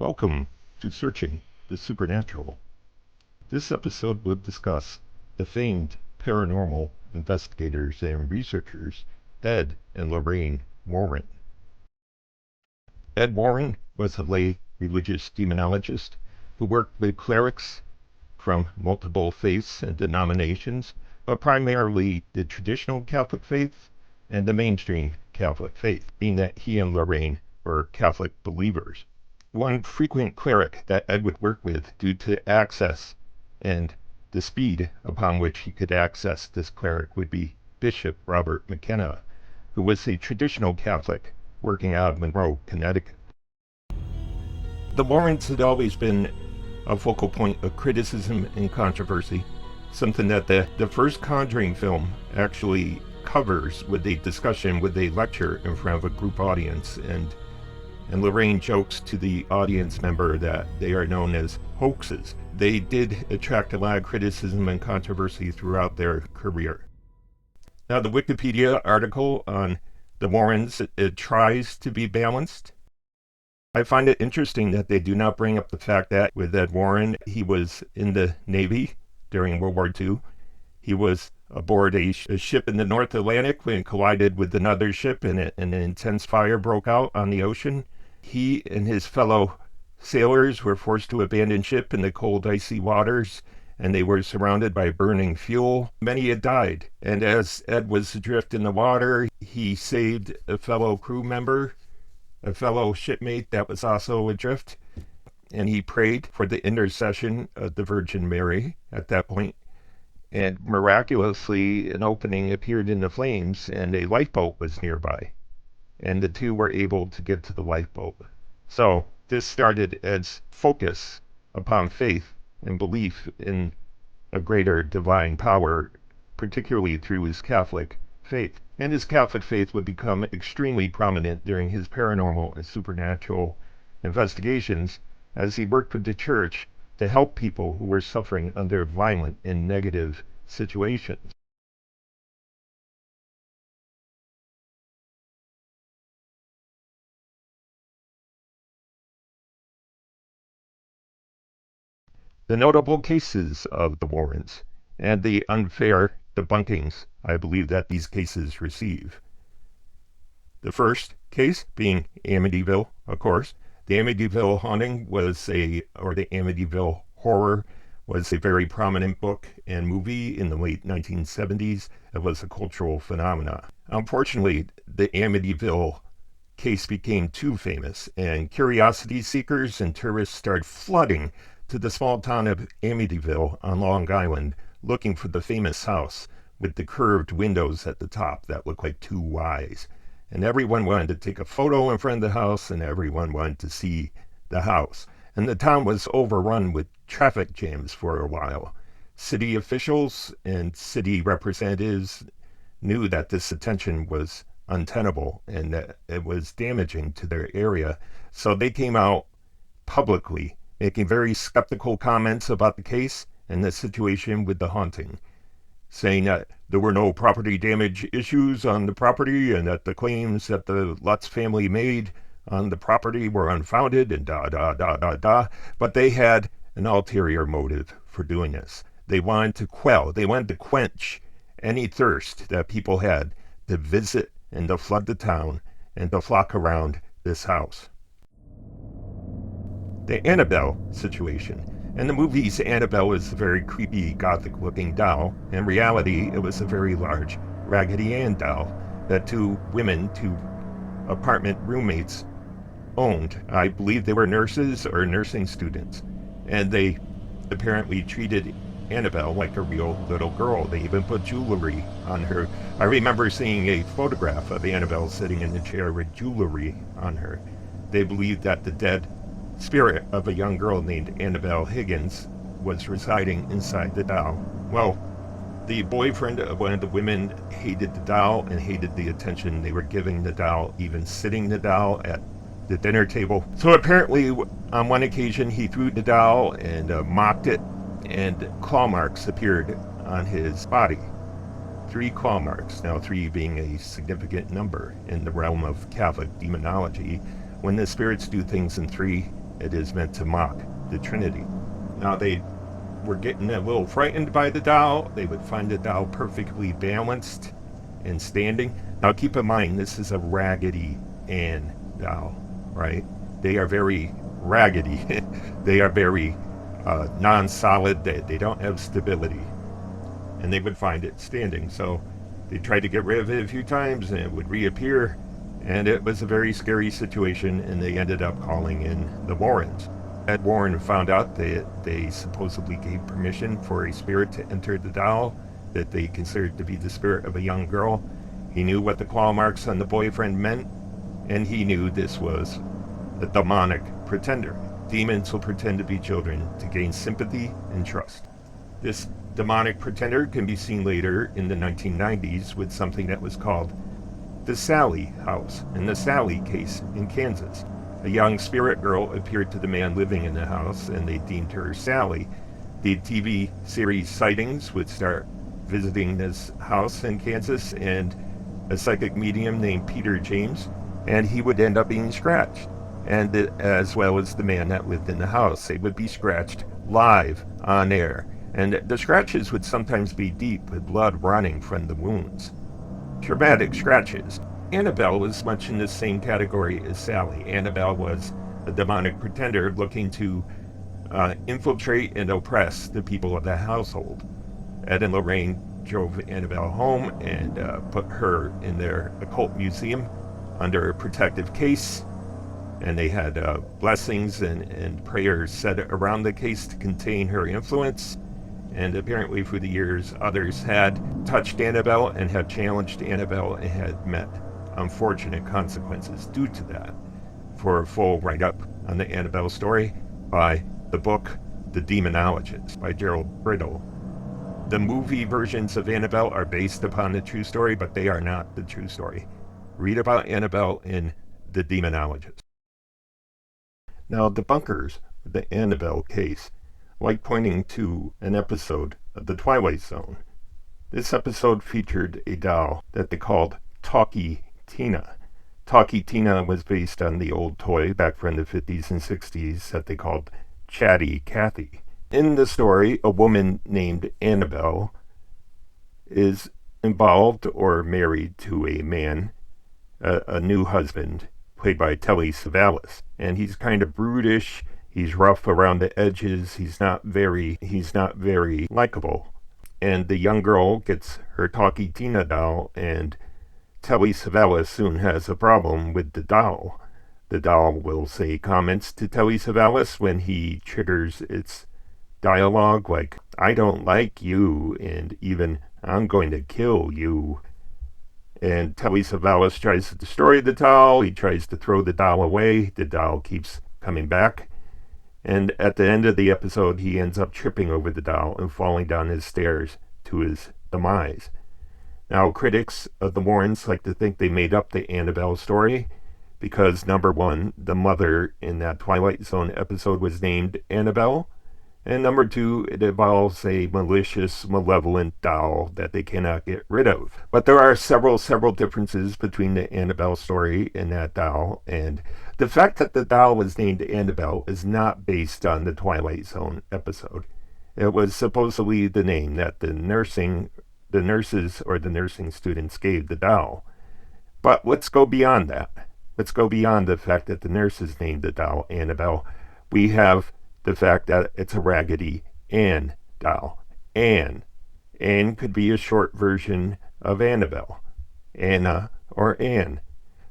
Welcome to Searching the Supernatural. This episode will discuss the famed paranormal investigators and researchers Ed and Lorraine Warren. Ed Warren was a lay religious demonologist who worked with clerics from multiple faiths and denominations, but primarily the traditional Catholic faith and the mainstream Catholic faith, being that he and Lorraine were Catholic believers. One frequent cleric that Ed would work with due to access and the speed upon which he could access this cleric would be Bishop Robert McKenna, who was a traditional Catholic working out of Monroe, Connecticut. The Warrens had always been a focal point of criticism and controversy, something that the first Conjuring film actually covers with a discussion with a lecture in front of a group audience, and Lorraine jokes to the audience member that they are known as hoaxes. They did attract a lot of criticism and controversy throughout their career. Now, the Wikipedia article on the Warrens, it tries to be balanced. I find it interesting that they do not bring up the fact that with Ed Warren, he was in the Navy during World War II. He was aboard a ship in the North Atlantic when it collided with another ship and an intense fire broke out on the ocean. He and his fellow sailors were forced to abandon ship in the cold, icy waters, and they were surrounded by burning fuel. Many had died, and as Ed was adrift in the water, he saved a fellow crew member, a fellow shipmate that was also adrift, and he prayed for the intercession of the Virgin Mary at that point. And miraculously, an opening appeared in the flames, and a lifeboat was nearby. And the two were able to get to the lifeboat. So this started Ed's focus upon faith and belief in a greater divine power, particularly through his Catholic faith. And his Catholic faith would become extremely prominent during his paranormal and supernatural investigations as he worked with the church to help people who were suffering under violent and negative situations. The notable cases of the Warrens and the unfair debunkings I believe that these cases receive. The first case being Amityville, of course. The Amityville haunting or the Amityville horror was a very prominent book and movie in the late 1970s. It was a cultural phenomenon. Unfortunately, the Amityville case became too famous, and curiosity seekers and tourists started flooding to the small town of Amityville on Long Island looking for the famous house with the curved windows at the top that looked like two Ys. And everyone wanted to take a photo in front of the house, and everyone wanted to see the house. And the town was overrun with traffic jams for a while. City officials and city representatives knew that this attention was untenable and that it was damaging to their area. So they came out publicly making very skeptical comments about the case and the situation with the haunting, saying that there were no property damage issues on the property and that the claims that the Lutz family made on the property were unfounded and but they had an ulterior motive for doing this. They wanted to quench any thirst that people had to visit and to flood the town and to flock around this house. The Annabelle situation. In the movies, Annabelle was a very creepy, gothic-looking doll. In reality, it was a very large Raggedy Ann doll that two apartment roommates owned. I believe they were nurses or nursing students. And they apparently treated Annabelle like a real little girl. They even put jewelry on her. I remember seeing a photograph of Annabelle sitting in a chair with jewelry on her. They believed that the dead spirit of a young girl named Annabelle Higgins was residing inside the doll. Well, the boyfriend of one of the women hated the doll and hated the attention they were giving the doll, even sitting the doll at the dinner table. So apparently on one occasion he threw the doll and mocked it, and claw marks appeared on his body. 3 claw marks, now 3 being a significant number in the realm of Catholic demonology. When the spirits do things in 3, It is meant to mock the Trinity. Now, they were getting a little frightened by the doll. They would find the doll perfectly balanced and standing. Now, keep in mind, this is a Raggedy Ann doll, right? They are very raggedy. They are very non-solid. They don't have stability. And they would find it standing. So they tried to get rid of it a few times, and it would reappear. And it was a very scary situation, and they ended up calling in the Warrens. Ed Warren found out that they supposedly gave permission for a spirit to enter the doll that they considered to be the spirit of a young girl. He knew what the claw marks on the boyfriend meant, and he knew this was a demonic pretender. Demons will pretend to be children to gain sympathy and trust. This demonic pretender can be seen later in the 1990s with something that was called the Sally House in the Sally case in Kansas. A young spirit girl appeared to the man living in the house, and they deemed her Sally. The TV series Sightings would start visiting this house in Kansas, and a psychic medium named Peter James, and he would end up being scratched, and as well as the man that lived in the house. They would be scratched live on air, and the scratches would sometimes be deep with blood running from the wounds. Traumatic scratches. Annabelle was much in the same category as Sally. Annabelle was a demonic pretender looking to infiltrate and oppress the people of the household. Ed and Lorraine drove Annabelle home and put her in their occult museum under a protective case, and they had blessings and prayers said around the case to contain her influence. And apparently through the years, others had touched Annabelle and had challenged Annabelle and had met unfortunate consequences due to that. For a full write-up on the Annabelle story, buy the book The Demonologist by Gerald Brittle. The movie versions of Annabelle are based upon the true story, but they are not the true story. Read about Annabelle in The Demonologist. Now, debunkers of the Annabelle case like pointing to an episode of The Twilight Zone. This episode featured a doll that they called Talkie Tina. Talkie Tina was based on the old toy back from the 50s and 60s that they called Chatty Cathy. In the story, a woman named Annabelle is involved or married to a man, a new husband, played by Telly Savalas. And he's kind of brutish. He's rough around the edges. He's not very likable. And the young girl gets her Talkie Tina doll, and Telly Savalas soon has a problem with the doll. The doll will say comments to Telly Savalas when he triggers its dialogue like, "I don't like you," and even, "I'm going to kill you." And Telly Savalas tries to destroy the doll. He tries to throw the doll away. The doll keeps coming back. And at the end of the episode, he ends up tripping over the doll and falling down his stairs to his demise. Now, critics of the Warrens like to think they made up the Annabelle story because, number one, the mother in that Twilight Zone episode was named Annabelle, and number two, it involves a malicious, malevolent doll that they cannot get rid of. But there are several differences between the Annabelle story and that doll, and the fact that the doll was named Annabelle is not based on the Twilight Zone episode. It was supposedly the name that the nurses or the nursing students gave the doll. But let's go beyond that. Let's go beyond the fact that the nurses named the doll Annabelle. We have the fact that it's a Raggedy Ann doll. Ann could be a short version of Annabelle. Anna or Ann.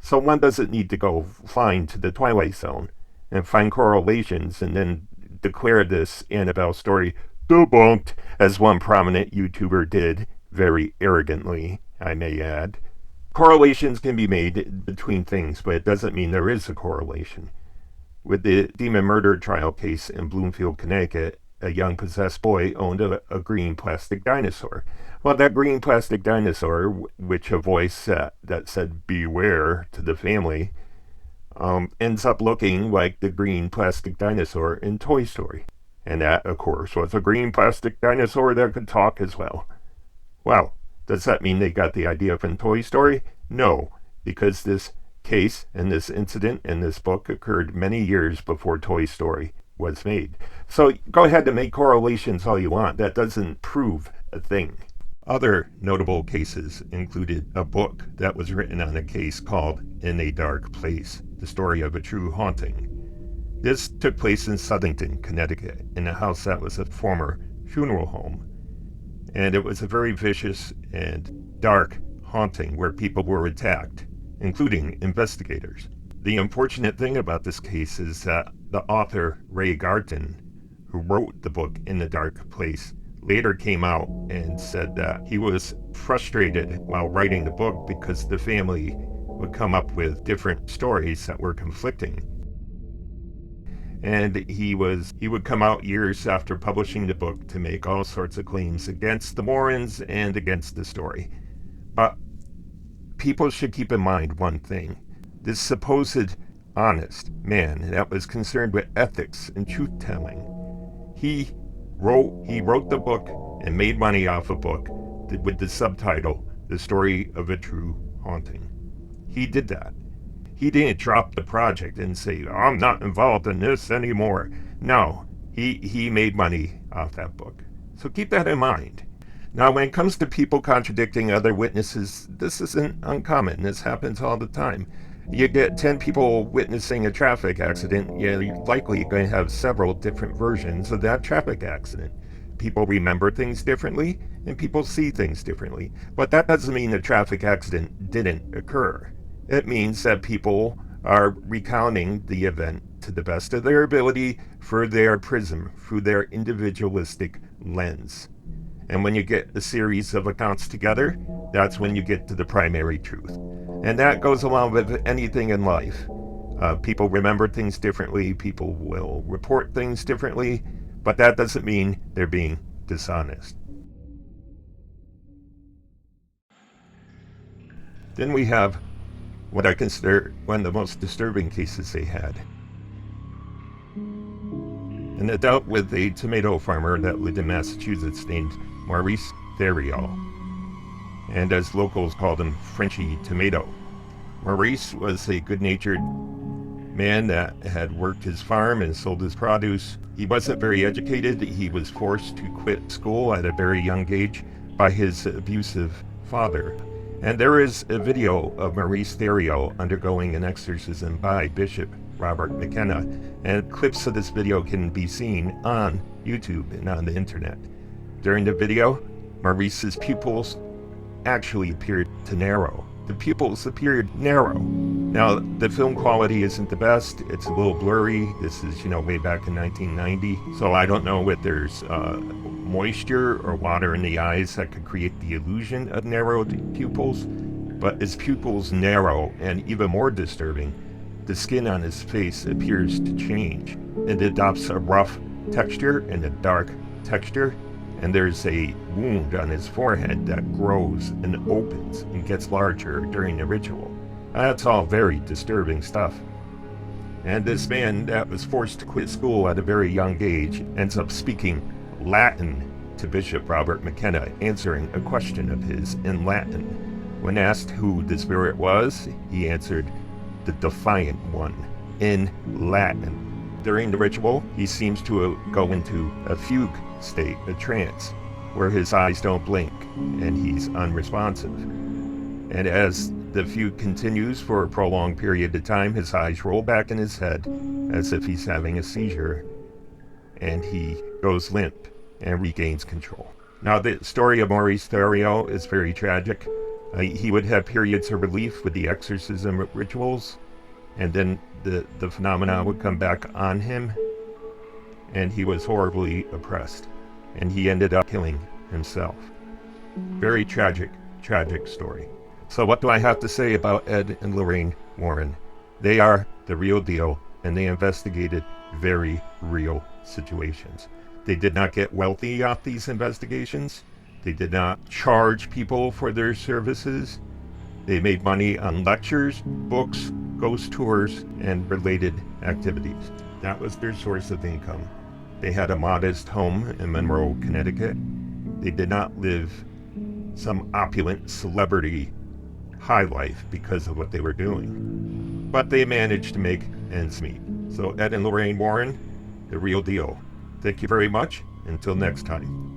So one doesn't need to go find to the Twilight Zone and find correlations and then declare this Annabelle story debunked, as one prominent YouTuber did, very arrogantly, I may add. Correlations can be made between things, but it doesn't mean there is a correlation. With the demon murder trial case in Bloomfield, Connecticut, a young possessed boy owned a green plastic dinosaur. Well, that green plastic dinosaur, which a voice that said beware to the family, ends up looking like the green plastic dinosaur in Toy Story. And that, of course, was a green plastic dinosaur that could talk as well. Well, does that mean they got the idea from Toy Story? No, because this case and this incident in this book occurred many years before Toy Story was made. So go ahead and make correlations all you want. That doesn't prove a thing. Other notable cases included a book that was written on a case called In a Dark Place, the story of a true haunting. This took place in Southington, Connecticut, in a house that was a former funeral home. And it was a very vicious and dark haunting where people were attacked, including investigators. The unfortunate thing about this case is that the author, Ray Garton, who wrote the book In the Dark Place, later came out and said that he was frustrated while writing the book because the family would come up with different stories that were conflicting. And he would come out years after publishing the book to make all sorts of claims against the Warrens and against the story. But people should keep in mind one thing. This supposed honest man that was concerned with ethics and truth-telling, he wrote the book and made money off a book with the subtitle, The Story of a True Haunting. He did that. He didn't drop the project and say, I'm not involved in this anymore. No, he made money off that book. So keep that in mind. Now, when it comes to people contradicting other witnesses, this isn't uncommon. This happens all the time. You get 10 people witnessing a traffic accident, you're likely going to have several different versions of that traffic accident. People remember things differently, and people see things differently. But that doesn't mean the traffic accident didn't occur. It means that people are recounting the event to the best of their ability through their prism, through their individualistic lens. And when you get a series of accounts together, that's when you get to the primary truth. And that goes along with anything in life. People remember things differently, people will report things differently, but that doesn't mean they're being dishonest. Then we have what I consider one of the most disturbing cases they had. And it dealt with a tomato farmer that lived in Massachusetts named Maurice Theriault, and as locals called him, Frenchy Tomato. Maurice was a good-natured man that had worked his farm and sold his produce. He wasn't very educated. He was forced to quit school at a very young age by his abusive father. And there is a video of Maurice Theriault undergoing an exorcism by Bishop Robert McKenna, and clips of this video can be seen on YouTube and on the internet. During the video, Maurice's pupils actually appeared to narrow. The pupils appeared narrow. Now, the film quality isn't the best. It's a little blurry. This is, way back in 1990. So I don't know if there's moisture or water in the eyes that could create the illusion of narrowed pupils. But his pupils narrow, and even more disturbing, the skin on his face appears to change. It adopts a rough texture and a dark texture. And there's a wound on his forehead that grows and opens and gets larger during the ritual. That's all very disturbing stuff. And this man that was forced to quit school at a very young age ends up speaking Latin to Bishop Robert McKenna, answering a question of his in Latin. When asked who the spirit was, he answered, the Defiant One, in Latin. During the ritual, he seems to go into a fugue state, a trance, where his eyes don't blink and he's unresponsive. And as the fugue continues for a prolonged period of time, his eyes roll back in his head as if he's having a seizure, and he goes limp and regains control. Now, the story of Maurice Theriault is very tragic. He would have periods of relief with the exorcism rituals, and then the phenomena would come back on him, and he was horribly oppressed, and he ended up killing himself. Very tragic story. So what do I have to say about Ed and Lorraine Warren? They are the real deal, and they investigated very real situations. They did not get wealthy off these investigations. They did not charge people for their services. They made money on lectures, books, ghost tours, and related activities. That was their source of income. They had a modest home in Monroe, Connecticut. They did not live some opulent celebrity high life because of what they were doing. but they managed to make ends meet. So Ed and Lorraine Warren, the real deal. Thank you very much. Until next time.